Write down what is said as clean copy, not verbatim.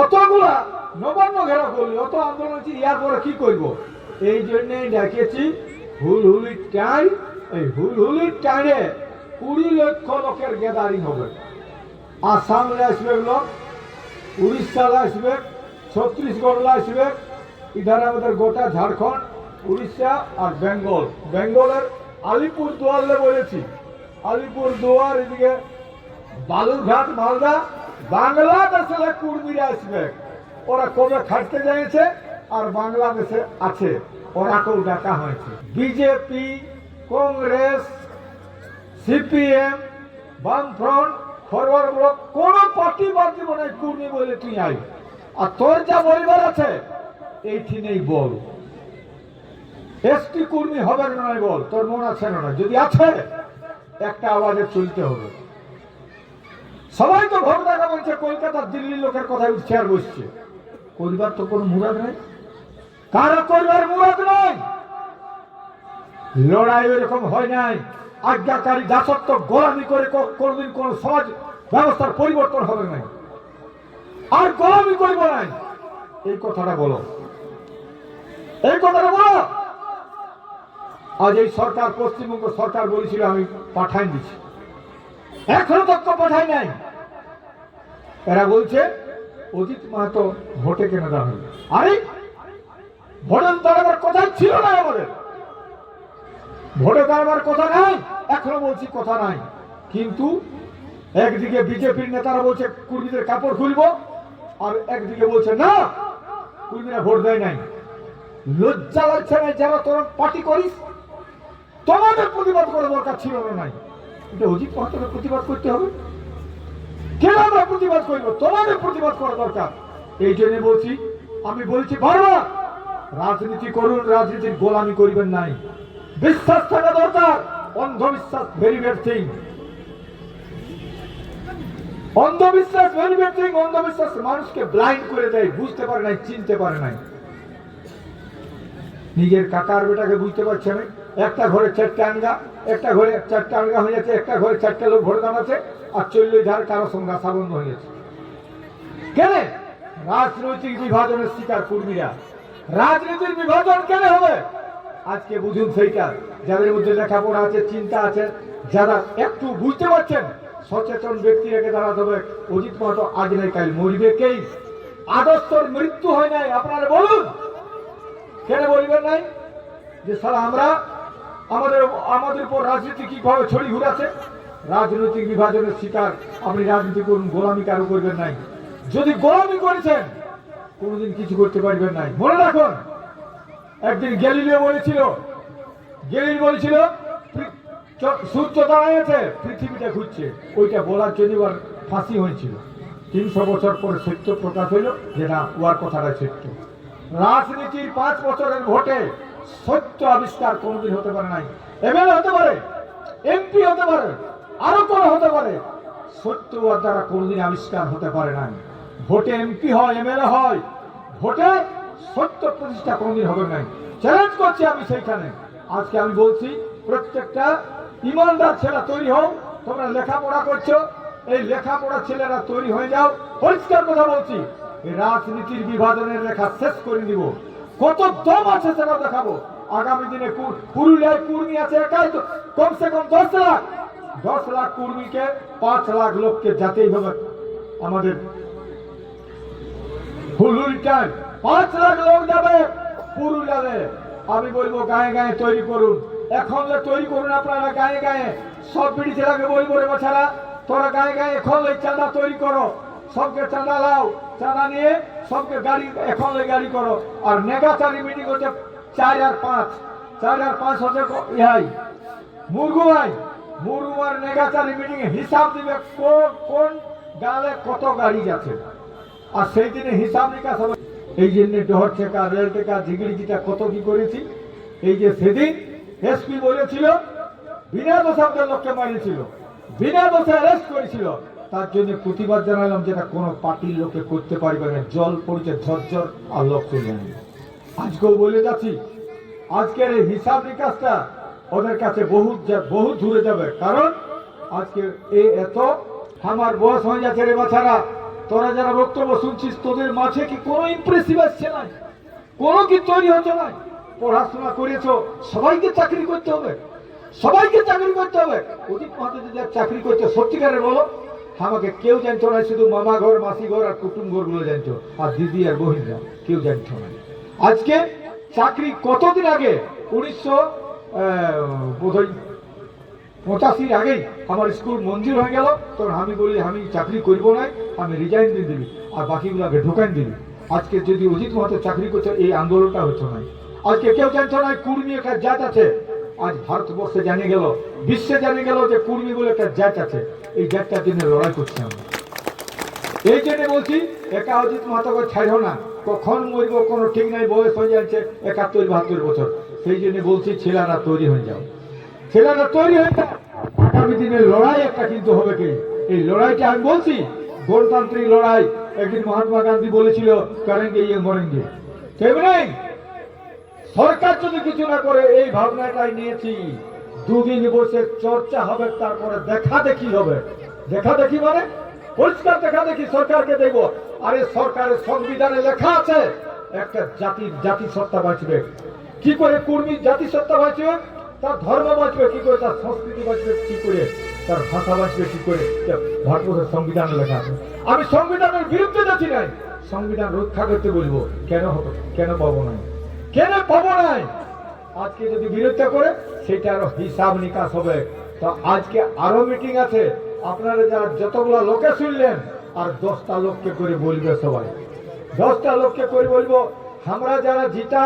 অতগুলা নবান্ন ঘেরা করলি, অত আন্দোলন হচ্ছে, ইয়ার পরে কি করব? এই জন্যই ডেকেছি হুলহুলির টাইম। এই হুলহুলির টাইমে 20 লক্ষ লোকের গ্যাদারিং হবে। আসামে আসবে লোক, উড়িষ্যায় আসবে, ছত্তিশগড় আসবে, ইধারে আমাদের গোটা ঝাড়খণ্ড, উড়িষ্যা আর বেঙ্গল। বেঙ্গলের আলিপুরদুয়ারে বলেছি, আলিপুরদুয়ার, এদিকে বালুরঘাট, মালদা, বাংলাদেশে কুর্মীরা আসবে। ওরা কবে খাটতে যাইছে আর বাংলাদেশে আছে, ওরাকেও ডাকা হয়েছে। বিজেপি, কংগ্রেস, সিপিএম, বামফ্রন্ট, ফরওয়ার্ড ব্লক, কোন পার্টি বাদ দিব না। কুর্মী বলে তুই আই, আর তোর যা বলিবার আছে এইটি নেই বল। এসটি কুর্মী হবে না নয় বল, তোর মন আছে না? যদি আছে একটা আওয়াজে চলতে হবে। সবাই তো ভোট দেখা বলছে, কলকাতা দিল্লির লোকের কথায় উঠছে আর বসছে। করিবার তো কোনো মুরাদ নাই, কারো করিবার মুরাদ নাই। লড়াই এরকম হয় নাই। আজ্ঞাকারী দাসত্ব গোলামি করে কোনদিন কোন সমাজ ব্যবস্থার পরিবর্তন হবে নাই, আর গোলামি করব নাই। এই কথাটা বলো, এই কথাটা বলো। আজ এই সরকার, পশ্চিমবঙ্গ সরকার বলেছিল আমি পাঠাই দিচ্ছি, এখনো তক পাঠাই নাই। এরা বলছে অজিত মাহাতো ভোটে কেন দেওয়া হলো। আরে ভোটে দাঁড়াবার কথা ছিল না, আমাদের ভোটে দাঁড়াবার কথা নাই। এখনো বলছি কথা নাই, কিন্তু একদিকে বিজেপির নেতারা বলছে কুর্মীদের কাপড় খুলবো, আর একদিকে বলছে না কুর্মীরা ভোট দেয় নাই। লজ্জা লাগছে না? যারা তোর পার্টি করিস, তোমাদের প্রতিবাদ করার দরকার ছিল না। নাই, এটা অজিত মাহাতোকে প্রতিবাদ করতে হবে। কেন আমরা প্রতিবাদ করবো? তোমাদের প্রতিবাদ করা দরকার। এই জন্য বলছি, আমি বলছি বারবার, রাজনীতি করুন, রাজনীতির গোলামি করবেন নাই। বিশ্বাস থাকা দরকার। অন্ধবিশ্বাস ভেরি ব্যাড থিং। অন্ধবিশ্বাস ভেরি ব্যাড থিং। অন্ধবিশ্বাস মানুষকে ব্লাইন্ড করে দেয়, বুঝতে পারে নাই, চিনতে পারে নাই। নিজের কাকার বেটাকে বুঝতে পারছে না। একটা ঘরে 4টে আনগা, একটা ঘরে 4টে আনগা হয়ে যাচ্ছে, একটা ঘরে 4টে লোক ভোট দাঁড়াচ্ছে, আর 40 ধার কারো সঙ্গে আশা বন্ধ হয়ে যাচ্ছে। কেন? রাজনৈতিক বিভাজনের শিকার কুর্মীরা। রাজনীতির বিভাজন কেন হবে? আজকে বুঝুন সেইটা। যাদের মধ্যে লেখাপড়া আছে, চিন্তা আছে, যারা একটু বুঝতে পারছেন, সচেতন ব্যক্তি রেখে দাঁড়াতে হবে। অজিত মাহাতো আজ নাই কাল মরিবে। কেই আদর্শর মৃত্যু হয় নাই। আপনারা বলুন, কেন বলবেন নাই? যে সারা আমরা আমাদের উপর রাজনীতি কিভাবে ছড়ি ঘুরাচ্ছে। রাজনৈতিক বিভাজনের শিকার। আপনি রাজনীতি করুন, গোলামি কারো করবেন নাই। যদি গোলামি করেছেন কোনদিন কিছু করতে পারবেন নাই। মনে রাখুন, একদিন গ্যালিলিও বলেছিল, সূর্য দাঁড়াইছে, পৃথিবীটা ঘুরছে। ওইটা বলার জন্য ওর ফাঁসি হয়েছিল। 300 বছর পরে সত্য প্রকাশ হইল যে না, ওর কথাটা সত্য। রাজনীতির 5 বছরের ভোটে সত্য আবিষ্কার কোনদিন হতে পারে নাই। এমএলএ হতে পারে, এমপি হতে পারে, আরো কোন হতে পারে, সত্য ওর দ্বারা কোনদিন আবিষ্কার হতে পারে নাই। ভোটে এমপি হয়, এমএলএ হয়, ভোটে সত্য প্রতিষ্ঠা কোনদিন হবে নাই। চ্যালেঞ্জ করছি আমি সেইখানে। আজকে আমি বলছি, প্রত্যেকটা ইমানদার ছেলে তৈরি হও। তোমরা লেখাপড়া করছো, এই লেখাপড়া ছেলেরা তৈরি হয়ে যাও। পরিষ্কার কথা বলছি, এই রাজনীতির বিভাজনের রেখা শেষ করে দিব। কত দম আছে সেটা দেখাবো। আগামী দিনে পুরুলিয়ায় কুর্মী আছে একাই তো কমসে কম 10 লাখ কুর্মীকে, 5 লাখ লোককে যেতেই হবে। আমাদের হুলহুলিটায় 5 লাখ লোক যাবে পুরুলিয়াতে। আমি বলবো গায়ে গায়ে তৈরি করুন। এখন তৈরি করুন আপনারা গায়ে গায়ে। সব বিড়ি ছেলেকে বলবো, রে বাছারা তোরা গায়ে গায়ে এখন চাঁদা তৈরি করো। সবকে চাঁদা লাও, চাঁদা নিয়ে সবকে গাড়ি এখন গাড়ি করো। আর নেগাচারি মিটিং হচ্ছে 4 আর 5 হচ্ছে ইহাই মুরগুমার নেগাচারি মিটিং এ হিসাব দিবে কোন গালে কত গাড়ি যাচ্ছে, আর সেই দিনে হিসাব নিকাশ হবে। এই জন্য ডহর ঠেকা, রেল টেকা, ঝিগড়িটা কত কি করেছি। এই যে সেদিন এসপি বলেছিল বিনা দোষে লোককে মারিয়েছিল, বিনা দোষে অ্যারেস্ট করেছিল, তার জন্য প্রতিবাদ জানালাম, যেটা কোনো পার্টির লোকে করতে পারবে না। জল পড়ছে ঝরঝর আর লোক চলে যাবে। আজকেও বলে যাচ্ছি, আজকের এই হিসাব নিকাশটা ওদের কাছে বহু দূরে যাবে। কারণ আজকে এত আমার বয়স হয়ে যাচ্ছে রে বাছারা, তোরা যারা বক্তব্য শুনছিস তোদের মাঝে কি কোনো ইমপ্রেসিভ আসছে না, কোনো কি তৈরি হচ্ছে না? পড়াশোনা করেছো, সবাইকে চাকরি করতে হবে, সবাইকে চাকরি করতে হবে। অজিত মাহাতো যদি চাকরি করছে সত্যিকারের বলো, আমাকে কেউ জানতো না, শুধু মামা ঘর, মাসি ঘর আর কুটুম ঘর গুলো জানতো, আর দিদি আর বহিনরা কেউ জানতো না। আজকে চাকরি কতদিন আগে 1985 আগেই আমার স্কুল মঞ্জুর হয়ে গেল, তখন আমি বলি আমি চাকরি করব না, আমি রিজাইন দিয়ে দিবি আর বাকিগুলোকে ঢোকান দিবি। আজকে যদি অজিত মাহাতো চাকরি করছে এই আন্দোলনটা হতো না। আজকে কেউ জানতো না কুর্মী একটা জাত আছে, আজ ভারতবর্ষে জানিয়ে গেল, বিশ্বে জানিয়ে গেল যে কুর্মী বলে একটা জাত আছে। এই জাতটার জন্য লড়াই করছি আমরা। এই জন্য বলছি একা অজিত মাহাতোকে ছাড়ো না, কখন মরব কোনো ঠিক নাই, বয়স হয়ে যাচ্ছে 71-72 বছর। সেই জন্য বলছি ছেলেরা তৈরি হয়ে যাও, ছেলেরা তৈরি হয়ে যাও। আগামী দিনের লড়াই একটা কিন্তু হবে কি, এই লড়াইটা আমি বলছি গণতান্ত্রিক লড়াই। একদিন মহাত্মা গান্ধী বলেছিল করেঙ্গে ইয়ে মরেঙ্গে, ঠিক নেই? সরকার যদি কিছু না করে, এই ভাবনাটাই নিয়েছি। দুদিন বসে চর্চা হবে, তারপরে দেখা দেখি হবে। দেখা দেখি মানে পরিষ্কার দেখা দেখি সরকারকে দেব। আরে সরকারের সংবিধানে লেখা আছে একটা জাতির জাতিসত্তা বাঁচবে। কি করে কুর্মী জাতিসত্তা বাঁচবে? তার ধর্ম বাঁচবে কি করে, তার সংস্কৃতি বাঁচবে কি করে, তার ভাষা বাঁচবে কি করে? ভারতবর্ষের সংবিধানে লেখা আছে। আমি সংবিধানের বিরুদ্ধে যাচ্ছি নাই, সংবিধান রক্ষা করতে বলবো। কেন হবে, কেন পাবো না, কেন পাবো নাই? আজকে যদি বিরোধিতা করে সেটা আরো হিসাব নিকাশ হবে। তো আজকে আরো মিটিং আছে, আপনারা যারা যতগুলা লোকে শুনলেন আর 10টা লোককে করে বলবে, সবাই 10টা লোককে করে বলবো, আমরা যারা যেটা